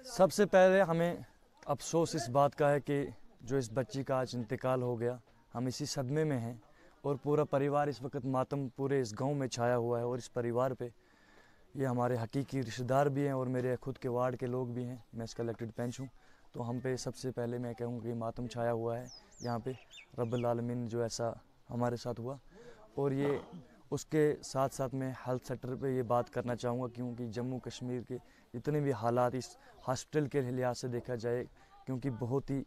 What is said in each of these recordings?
सबसे पहले हमें अफसोस इस बात का है कि जो इस बच्ची का आज इंतकाल हो गया, हम इसी सदमे में हैं और पूरा परिवार इस वक्त मातम पूरे इस गांव में छाया हुआ है। और इस परिवार पे ये हमारे हकीकी रिश्तेदार भी हैं और मेरे खुद के वार्ड के लोग भी हैं। मैं इसका इलेक्टेड पेंच हूँ, तो हम पे सबसे पहले मैं कहूँगा कि मातम छाया हुआ है यहाँ पे। रब्बुल आलमीन जो ऐसा हमारे साथ हुआ, और ये उसके साथ साथ मैं हेल्थ सेक्टर पे ये बात करना चाहूँगा, क्योंकि जम्मू कश्मीर के जितने भी हालात इस हॉस्पिटल के लिहाज से देखा जाए, क्योंकि बहुत ही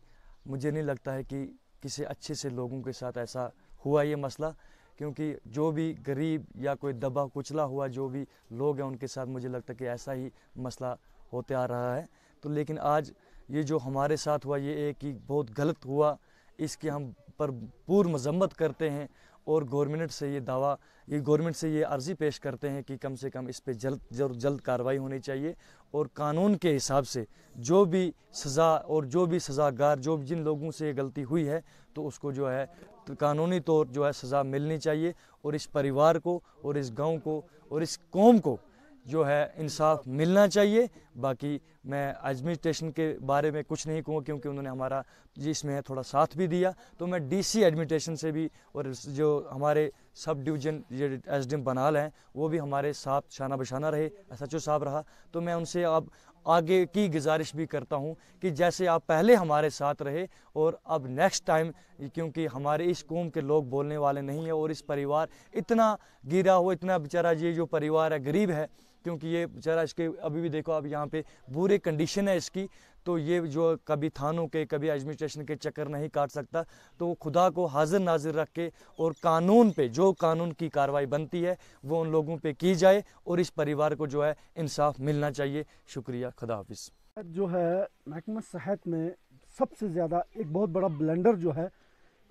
मुझे नहीं लगता है कि किसी अच्छे से लोगों के साथ ऐसा हुआ ये मसला, क्योंकि जो भी गरीब या कोई दबा कुचला हुआ जो भी लोग हैं उनके साथ मुझे लगता है कि ऐसा ही मसला होते आ रहा है। तो लेकिन आज ये जो हमारे साथ हुआ ये एक ही बहुत गलत हुआ, इसकी हम पर पूर्ण मजम्मत करते हैं और गवर्नमेंट से ये दावा, ये गवर्नमेंट से ये अर्ज़ी पेश करते हैं कि कम से कम इस पे जल्द कार्रवाई होनी चाहिए और कानून के हिसाब से जो भी सज़ा और जो भी सज़ागार जो जिन लोगों से ये गलती हुई है तो उसको जो है तो कानूनी तौर जो है सज़ा मिलनी चाहिए, और इस परिवार को और इस गांव को और इस कौम को जो है इंसाफ मिलना चाहिए। बाकी मैं एडमिनिस्ट्रेशन के बारे में कुछ नहीं कहूँगा, क्योंकि उन्होंने हमारा जिसमें थोड़ा साथ भी दिया। तो मैं डीसी एडमिनिस्ट्रेशन से भी और जो हमारे सब डिवीज़न एसडीएम बनाल हैं वो भी हमारे साथ शाना बशाना रहे, एसएचओ साहब रहा। तो मैं उनसे अब आगे की गुजारिश भी करता हूं कि जैसे आप पहले हमारे साथ रहे और अब नेक्स्ट टाइम, क्योंकि हमारे इस कौम के लोग बोलने वाले नहीं है और इस परिवार इतना गिरा हुआ, इतना बेचारा ये जो परिवार है गरीब है, क्योंकि ये बेचारा इसके अभी भी देखो अब यहाँ पे बुरे कंडीशन है इसकी, तो ये जो कभी थानों के कभी एडमिनिस्ट्रेशन के चक्कर नहीं काट सकता। तो खुदा को हाजिर नाजिर रख के और कानून पे जो कानून की कार्रवाई बनती है वो उन लोगों पे की जाए और इस परिवार को जो है इंसाफ मिलना चाहिए। शुक्रिया, खुदा हाफिज़। जो है महकमा सेहत में सबसे ज़्यादा एक बहुत बड़ा ब्लंडर जो है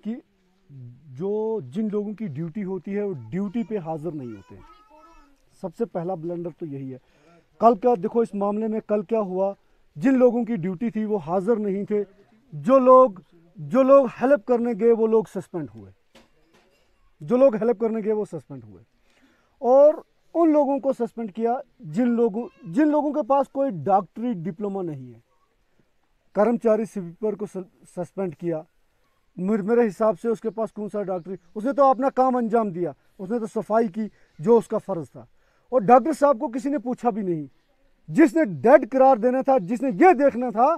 कि जो जिन लोगों की ड्यूटी होती है वो ड्यूटी पे हाजिर नहीं होते। सबसे पहला ब्लंडर तो यही है। कल का देखो इस मामले में कल क्या हुआ, जिन लोगों की ड्यूटी थी वो हाजिर नहीं थे, जो लोग हेल्प करने गए वो लोग सस्पेंड हुए, जो लोग हेल्प करने गए वो सस्पेंड हुए। और उन लोगों को सस्पेंड किया जिन लोगों के पास कोई डॉक्टरी डिप्लोमा नहीं है। कर्मचारी स्वीपर को सस्पेंड किया, मेरे हिसाब से उसके पास कौन सा डॉक्टरी, उसने तो अपना काम अंजाम दिया, उसने तो सफाई की जो उसका फ़र्ज़ था। और डॉक्टर साहब को किसी ने पूछा भी नहीं, जिसने डेड करार देना था, जिसने ये देखना था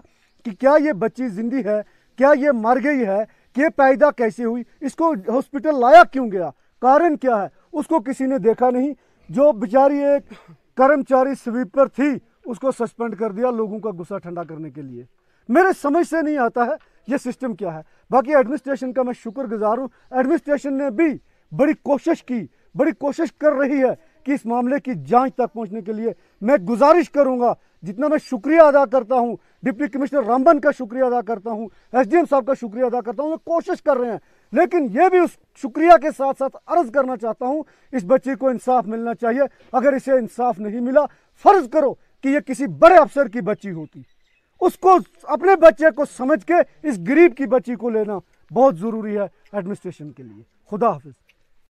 कि क्या ये बच्ची जिंदी है, क्या ये मर गई है, कि ये पैदा कैसे हुई, इसको हॉस्पिटल लाया क्यों गया, कारण क्या है, उसको किसी ने देखा नहीं। जो बेचारी एक कर्मचारी स्वीपर थी उसको सस्पेंड कर दिया लोगों का गुस्सा ठंडा करने के लिए। मेरे समझ से नहीं आता है ये सिस्टम क्या है। बाकी एडमिनिस्ट्रेशन का मैं शुक्रगुजार हूँ, एडमिनिस्ट्रेशन ने भी बड़ी कोशिश की, बड़ी कोशिश कर रही है कि इस मामले की जांच तक पहुंचने के लिए। मैं गुजारिश करूंगा, जितना मैं शुक्रिया अदा करता हूं, डिप्टी कमिश्नर रामबन का शुक्रिया अदा करता हूं, एसडीएम साहब का शुक्रिया अदा करता हूं, वो कोशिश कर रहे हैं, लेकिन ये भी उस शुक्रिया के साथ साथ अर्ज करना चाहता हूं, इस बच्चे को इंसाफ मिलना चाहिए। अगर इसे इंसाफ नहीं मिला, फर्ज करो कि ये किसी बड़े अफसर की बच्ची होती, उसको अपने बच्चे को समझ के इस गरीब की बच्ची को लेना बहुत ज़रूरी है एडमिनिस्ट्रेशन के लिए। खुदा हाफिज।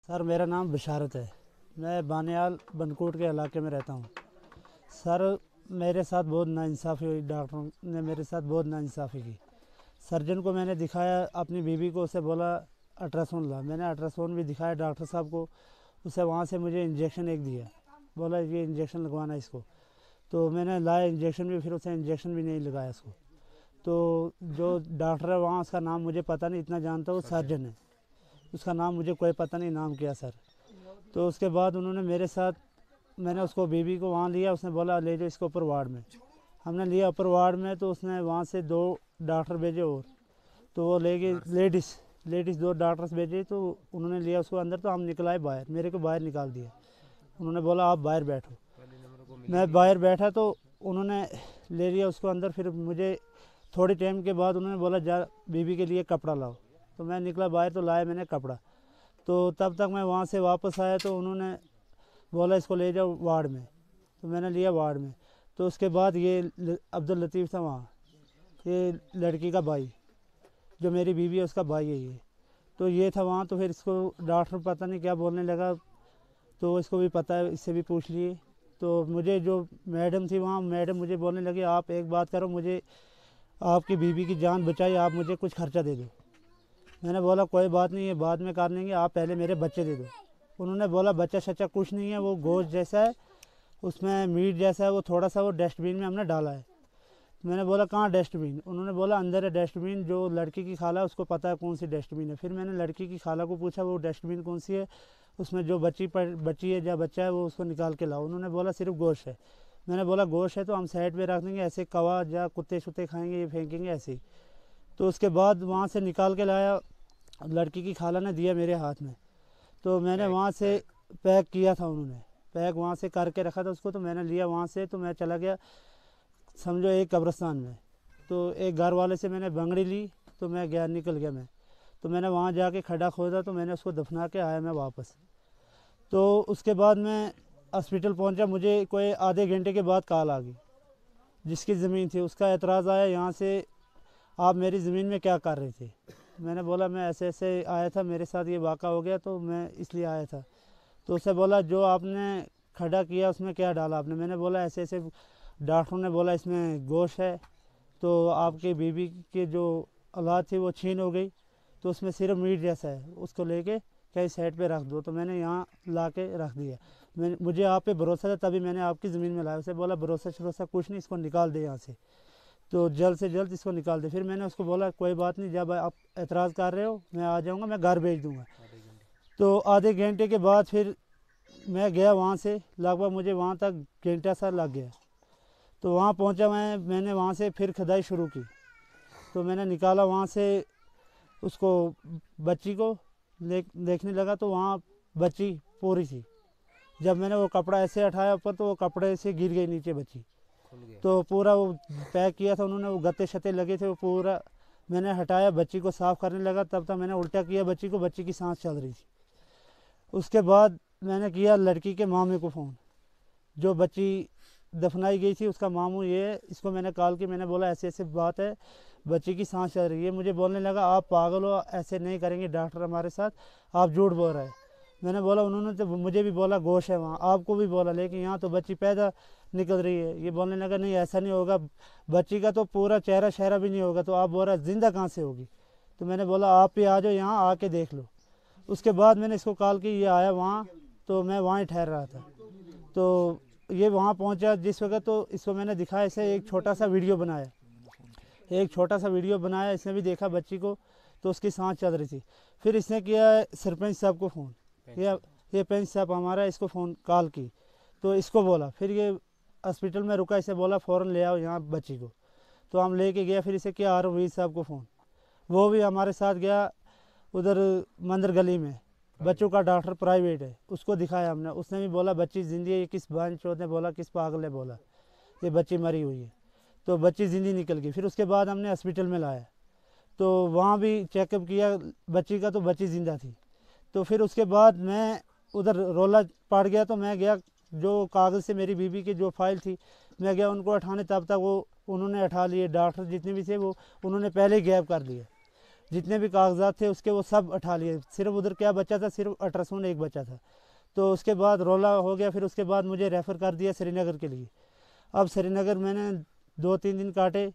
सर मेरा नाम बशारत है, मैं बानियाल बनकोट के इलाके में रहता हूँ। सर मेरे साथ बहुत नाइंसाफ़ी हुई, डॉक्टरों ने मेरे साथ बहुत नाइंसाफ़ी की। सर्जन को मैंने दिखाया अपनी बीवी को, उसे बोला अल्ट्रासाउंड ला, मैंने अल्ट्रासाउंड भी दिखाया डॉक्टर साहब को, उसे वहाँ से मुझे इंजेक्शन एक दिया, बोला ये इंजेक्शन लगवाना इसको, तो मैंने लाया इंजेक्शन भी, फिर उसे इंजेक्शन भी नहीं लगाया इसको। तो जो डॉक्टर है वहाँ, उसका नाम मुझे पता नहीं, इतना जानता हूँ सर्जन है, उसका नाम मुझे कोई पता नहीं नाम क्या सर। तो उसके बाद उन्होंने मेरे साथ, मैंने उसको बीबी को वहाँ लिया, उसने बोला ले जाओ इसको ऊपर वार्ड में, हमने लिया ऊपर वार्ड में, तो उसने वहाँ से 2 डॉक्टर भेजे और, तो वो ले गए लेडीज़ 2 डॉक्टर्स भेजे, तो उन्होंने लिया उसको अंदर, तो हम निकलाए बाहर, मेरे को बाहर निकाल दिया। उन्होंने बोला आप बाहर बैठो, मैं बाहर बैठा, तो उन्होंने ले लिया उसको अंदर। फिर मुझे थोड़ी टाइम के बाद उन्होंने बोला जा बीबी के लिए कपड़ा लाओ, तो मैं निकला बाहर, तो लाया मैंने कपड़ा। तो तब तक मैं वहाँ से वापस आया, तो उन्होंने बोला इसको ले जाओ वार्ड में, तो मैंने लिया वार्ड में। तो उसके बाद ये अब्दुल लतीफ़ था वहाँ, ये लड़की का भाई, जो मेरी बीवी है उसका भाई है ये, तो ये था वहाँ। तो फिर इसको डॉक्टर पता नहीं क्या बोलने लगा, तो इसको भी पता है, इससे भी पूछ लिए। तो मुझे जो मैडम थी वहाँ, मैडम मुझे बोलने लगी आप एक बात करो, मुझे आपकी बीवी की जान बचाई, आप मुझे कुछ खर्चा दे दो। मैंने बोला कोई बात नहीं है, बाद में कर लेंगे, आप पहले मेरे बच्चे दे दो। उन्होंने बोला बच्चा शच्चा कुछ नहीं है, वो गोश्त जैसा है, उसमें मीट जैसा है, वो थोड़ा सा वो डस्टबिन में हमने डाला है। मैंने बोला कहाँ डस्टबिन? उन्होंने बोला अंदर है डस्टबिन, जो लड़की की खाला है उसको पता है कौन सी डस्टबिन है। फिर मैंने लड़की की खाला को पूछा वो डस्टबिन कौन सी है, उसमें जो बच्ची है या बच्चा है वो उसको निकाल के लाओ। उन्होंने बोला सिर्फ गोश्त है। मैंने बोला गोश्त है तो हम साइड पे रख देंगे, ऐसे कवा या कुत्ते शुत्ते खाएंगे, ये फेंकेंगे ऐसे ही। तो उसके बाद वहाँ से निकाल के लाया, लड़की की खाला ने दिया मेरे हाथ में। तो मैंने वहाँ से पैक किया था, उन्होंने पैक वहाँ से करके रखा था उसको। तो मैंने लिया वहाँ से, तो मैं चला गया समझो एक कब्रिस्तान में। तो एक घर वाले से मैंने बंगड़ी ली, तो मैं गया, निकल गया मैं। तो मैंने वहाँ जाके खड्डा खोदा, तो मैंने उसको दफना के आया मैं वापस। तो उसके बाद मैं हॉस्पिटल पहुँचा, मुझे कोई आधे घंटे के बाद कॉल आ गई। जिसकी ज़मीन थी उसका एतराज़ आया, यहाँ से आप मेरी ज़मीन में क्या कर रहे थे? मैंने बोला मैं ऐसे ऐसे आया था, मेरे साथ ये वाक़ा हो गया तो मैं इसलिए आया था। तो उससे बोला जो आपने खड्डा किया उसमें क्या डाला आपने? मैंने बोला ऐसे ऐसे डॉक्टरों ने बोला इसमें गोश्त है, तो आपकी बीवी की जो औलाद थी वो छीन हो गई, तो उसमें सिर्फ मीट जैसा है, उसको लेके कहीं साइड पे रख दो। तो मैंने यहाँ ला के रख दिया। मुझे आप पे भरोसा था तभी मैंने आपकी ज़मीन में लाया। उसे बोला भरोसा शरोसा कुछ नहीं, इसको निकाल दे यहाँ से, तो जल्द से जल्द इसको निकाल दे। फिर मैंने उसको बोला कोई बात नहीं, जब आप एतराज़ कर रहे हो मैं आ जाऊँगा, मैं घर भेज दूँगा। तो आधे घंटे के बाद फिर मैं गया वहाँ से, लगभग मुझे वहाँ तक घंटा सा लग गया। तो वहाँ पहुँचा मैंने वहाँ से फिर खुदाई शुरू की। तो मैंने निकाला वहाँ से उसको, बच्ची को देखने लगा तो वहाँ बच्ची पूरी थी। जब मैंने वो कपड़ा ऐसे हटाया ऊपर तो वो कपड़े से गिर गई नीचे बच्ची। तो पूरा वो पैक किया था उन्होंने, वो गत्ते शत्ते लगे थे, वो पूरा मैंने हटाया, बच्ची को साफ़ करने लगा। तब तक मैंने उल्टा किया बच्ची को, बच्ची की सांस चल रही थी। उसके बाद मैंने किया लड़की के मामे को फ़ोन, जो बच्ची दफनाई गई थी उसका मामू ये, इसको मैंने कॉल की, मैंने बोला ऐसे ऐसे बात है, बच्ची की सांस चल रही है। मुझे बोलने लगा आप पागल हो, ऐसे नहीं करेंगे डॉक्टर हमारे साथ, आप झूठ बोल रहे हैं। मैंने बोला उन्होंने तो मुझे भी बोला गोश है वहाँ, आपको भी बोला, लेकिन यहाँ तो बच्ची पैदा निकल रही है। ये बोलने लगा नहीं ऐसा नहीं होगा, बच्ची का तो पूरा चेहरा शहरा भी नहीं होगा, तो आप बोल रहे ज़िंदा कहाँ से होगी? तो मैंने बोला आप भी आ जाओ यहाँ, आके देख लो। उसके बाद मैंने इसको कॉल की, ये आया वहाँ, तो मैं वहाँ ही ठहर रहा था। तो ये वहाँ पहुँचा जिस वक्त, तो इसको मैंने दिखाया, इसे एक छोटा सा वीडियो बनाया, इसने भी देखा बच्ची को, तो उसकी सांस चल रही थी। फिर इसने किया सरपंच साहब को फ़ोन, ये पंच साहब हमारा, इसको फ़ोन कॉल की, तो इसको बोला। फिर ये हॉस्पिटल में रुका, इसे बोला फ़ौरन ले आओ यहाँ बच्ची को, तो हम लेके गया। फिर इसे किया आर साहब को फ़ोन, वो भी हमारे साथ गया उधर मंदिर गली में, बच्चों का डॉक्टर प्राइवेट है, उसको दिखाया हमने। उसने भी बोला बच्ची जिंदी है, ये किस बांचोद ने बोला, किस पागल ने बोला ये बच्ची मरी हुई है, तो बच्ची जिंदी निकल गई। फिर उसके बाद हमने हॉस्पिटल में लाया, तो वहाँ भी चेकअप किया बच्ची का, तो बच्ची ज़िंदा थी। तो फिर उसके बाद मैं उधर रोला पड़ गया, तो मैं गया, जो कागज़ से मेरी बीवी की जो फाइल थी मैं गया उनको उठाने, तब तक वो उन्होंने उठा लिए, डॉक्टर जितने भी थे वो उन्होंने पहले ही गैप कर दिए, जितने भी कागजात थे उसके वो सब उठा लिए। सिर्फ उधर क्या बच्चा था, सिर्फ अल्ट्रासाउंड एक बच्चा था। तो उसके बाद रोला हो गया। फिर उसके बाद मुझे रेफ़र कर दिया श्रीनगर के लिए। अब श्रीनगर मैंने 2-3 दिन काटे,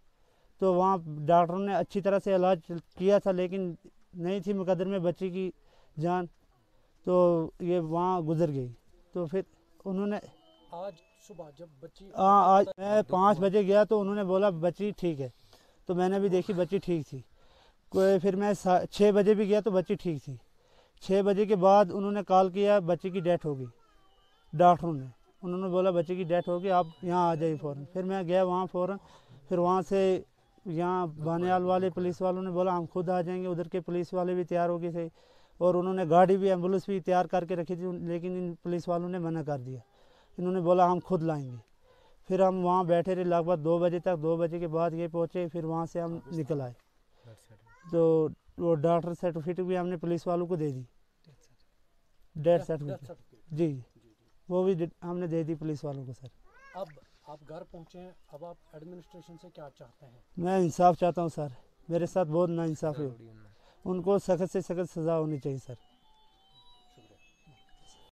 तो वहाँ डॉक्टरों ने अच्छी तरह से इलाज किया था, लेकिन नहीं थी मुकद्दर में बच्ची की जान, तो ये वहाँ गुजर गई। तो फिर उन्होंने आज सुबह जब बच्ची, आज मैं 5 बजे गया तो उन्होंने बोला बच्ची ठीक है, तो मैंने भी देखी बच्ची ठीक थी। कोई फिर मैं 6 बजे भी गया तो बच्ची ठीक थी। 6 बजे के बाद उन्होंने कॉल किया बच्ची की डेथ हो गई, डॉक्टरों ने, उन्होंने बोला बच्ची की डेथ हो गई, आप यहाँ आ जाइए फ़ौरन। फिर मैं गया वहाँ फ़ौरन। फिर वहाँ से यहाँ बानियाल वाले पुलिस वालों ने बोला हम खुद आ जाएंगे, उधर के पुलिस वाले भी तैयार हो गए थे, और उन्होंने गाड़ी भी, एम्बुलेंस भी तैयार करके रखी थी, लेकिन इन पुलिस वालों ने मना कर दिया। इन्होंने बोला हम खुद लाएंगे। फिर हम वहाँ बैठे रहे लगभग 2 बजे तक। 2 बजे के बाद ये पहुँचे, फिर वहाँ से हम निकल आए। तो वो डॉक्टर सर्टिफिकेट भी हमने पुलिस वालों को दे दी, डेथ सर्टिफिकेट जी, वो भी हमने दे दी पुलिस वालों को। सर अब आप घर पहुंचे हैं, अब आप एडमिनिस्ट्रेशन से क्या चाहते हैं? मैं इंसाफ चाहता हूँ सर, मेरे साथ बहुत नाइंसाफ़ी हो, उनको सख्त से सख्त सज़ा होनी चाहिए सर।